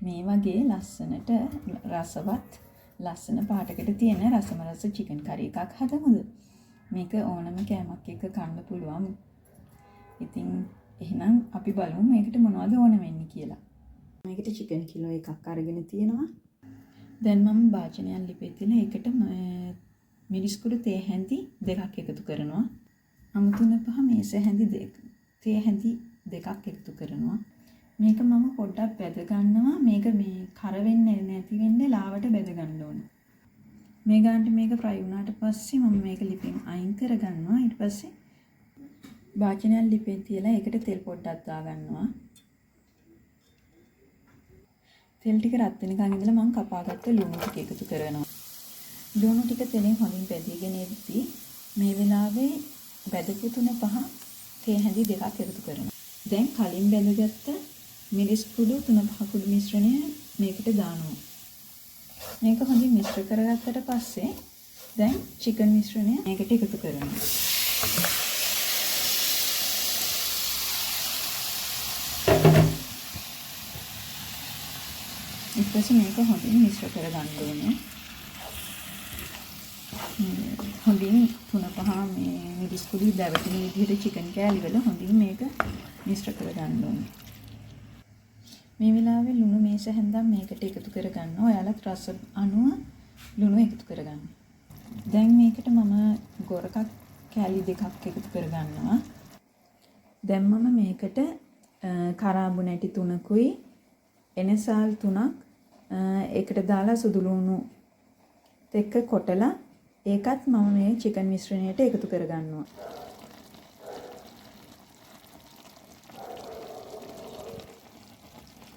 මේ වගේ ලස්සනට රසවත් ලස්සන පාටකට තියෙන රසමරස චිකන් කරි එකක් හදමුද? මේක ඕනම කෑමක් එක්ක කන්න පුළුවන්. ඉතින් එහෙනම් අපි බලමු මේකට මොනවද ඕන වෙන්නේ කියලා. මේකට චිකන් කිලෝ එකක් අරගෙන තියෙනවා. දැන් මම භාජනයක් ලිපේ තියලා ඒකට මිරිස් කුඩු තේ හැඳි දෙකක් එකතු කරනවා. අමුතුන පහ මේස හැඳි තේ හැඳි දෙකක් එකතු කරනවා. මේක මම පොඩ්ඩක් බෙද ගන්නවා. මේක මේ කර වෙන්නේ නැති වෙන්නේ ලාවට බෙද ගන්න ඕන. මේ ගානට මේක ෆ්‍රයි වුණාට පස්සේ මම මේක ලිපෙන් අයින් කර ගන්නවා. ඊට පස්සේ භාජනයක් ලිපෙන් තියලා ඒකට තෙල් පොඩ්ඩක් දා ගන්නවා. තෙල් ටික රත් වෙනකන් ඉඳලා මම කපාගත්ත ලුණු ටික එකතු කරනවා. ලුණු ටික තෙලෙන් හොඳින් බැදීගෙන ඉද්දි මේ වෙලාවේ බැදපු තුන පහ තේ හැඳි දෙකක් එකතු කරනවා. දැන් කලින් බැදගත්ත මිරිස් කුඩු 3-5 කුඩු මිශ්‍රණය මේකට දානවා. මේක හොඳින් මිශ්‍ර කරගත්තට පස්සේ දැන් චිකන් මිශ්‍රණය මේකට එකතු කරනවා. ඊට පස්සේ මේක හොඳින් මිශ්‍ර කරගන්න ඕනේ. හොඳින් 3-5 මේ මිරිස් කුඩු දැවටෙන විදිහට චිකන් කෑලි වල හොඳින් මේක මිශ්‍ර කරගන්න ඕනේ. මේ වෙලාවේ ලුණු මේස හැන්දම් මේකට එකතු කරගන්නවා. ඔයාලත් රස අනුව ලුණු එකතු කරගන්න. දැන් මේකට මම ගොරකක් කෑලි දෙකක් එකතු කරගන්නවා. දැන් මම මේකට කරාඹු නැටි 3කුයි එනසාල් 3ක් ඒකට දාලා සුදු ලුණු එක්ක කොටලා ඒකත් මම මේ චිකන් මිශ්‍රණයට එකතු කරගන්නවා.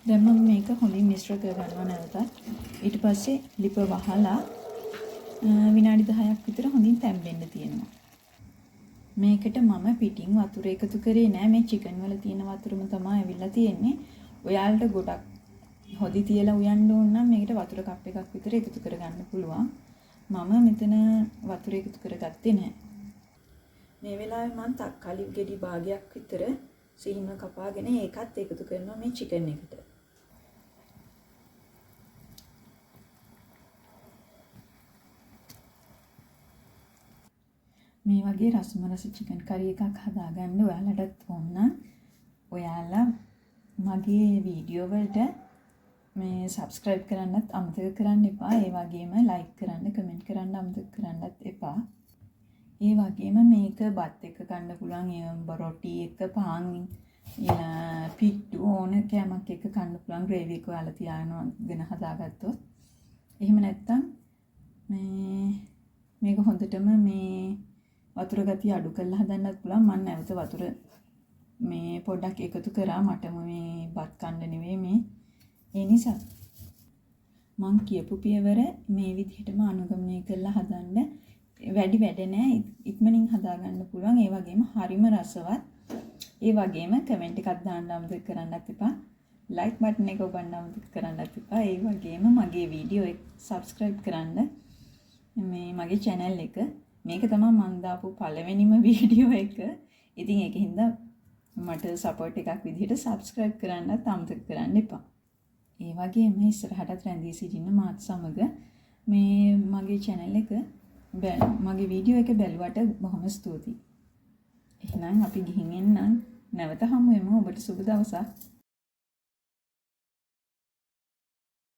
දැන් මම මේක හොඳින් මිශ්‍ර කරගන්නවා නැවතත්. ඊට පස්සේ ලිප වහලා විනාඩි 10ක් විතර හොඳින් තැම්බෙන්න තියෙනවා. මේකට මම පිටින් වතුර එකතු කරේ නෑ. මේ චිකන් වල තියෙන වතුරම තමයි ඇවිල්ලා තියෙන්නේ. ඔයාලට ගොඩක් හොදි තියලා උයන්න ඕන නම් මේකට වතුර කප් එකක් විතර එකතු කරගන්න පුළුවන්. මම මෙතන වතුර එකතු කරගත්තේ නෑ. මේ වෙලාවේ මම තක්කාලි ගෙඩි භාගයක් විතර සිහින්ම කපාගෙන ඒකත් එකතු කරනවා මේ චිකන් එකට. මේ වගේ රසමරස චිකන් කරි එකක් හදාගන්න ඔයාලටත් ඕන නම් ඔයාලා මගේ වීඩියෝ වලට මේ subscribe කරන්නත් අමතක කරන්න එපා. ඒ වගේම like කරන්න, comment කරන්න අමතක කරන්නත් එපා. ඒ වගේම මේක බත් එක්ක ගන්න පුළුවන්. ඒ රොටි එක්ක පාන් පිට්ටු ඕන කෑමක් එක්ක කන්න පුළුවන්. ග්‍රේවි එක ඔයාලා තියාගෙන හදාගත්තොත්. එහෙම නැත්නම් මේක හොඳටම මේ වතුර ගතිය අඩු කරලා හදන්නත් පුළුවන්. මම නැවත වතුර මේ පොඩ්ඩක් එකතු කරා. මටම මේ බත් කන්න නෙවෙයි මේ. ඒ නිසා මං කියපු පියවර මේ විදිහටම අනුගමනය කරලා හදන්න. වැඩි වැඩ නෑ. ඉක්මනින් හදාගන්න පුළුවන්. ඒ වගේම හරිම රසවත්. ඒ වගේම කමෙන්ට් එකක් දාන්න අමතක කරන්නත් එපා. like button එක ඔබන්න අමතක කරන්නත් එපා. ඒ වගේම මගේ වීඩියෝ එක subscribe කරන්න. මේ මගේ channel එක. මේක තමයි මම දාපු පළවෙනිම වීඩියෝ එක. ඉතින් ඒකින්ද මට support එකක් විදිහට subscribe කරන්නත් අමතක කරන්න එපා. ඒ වගේම ඉස්සරහටත් රැඳී සිටින්න මාත් සමග මේ මගේ channel එක මගේ වීඩියෝ එක බැලුවට බොහොම ස්තුතියි. එහෙනම් අපි ගිහින් එන්නම්. නැවත හමු වෙමු. ඔබට සුබ දවසක්.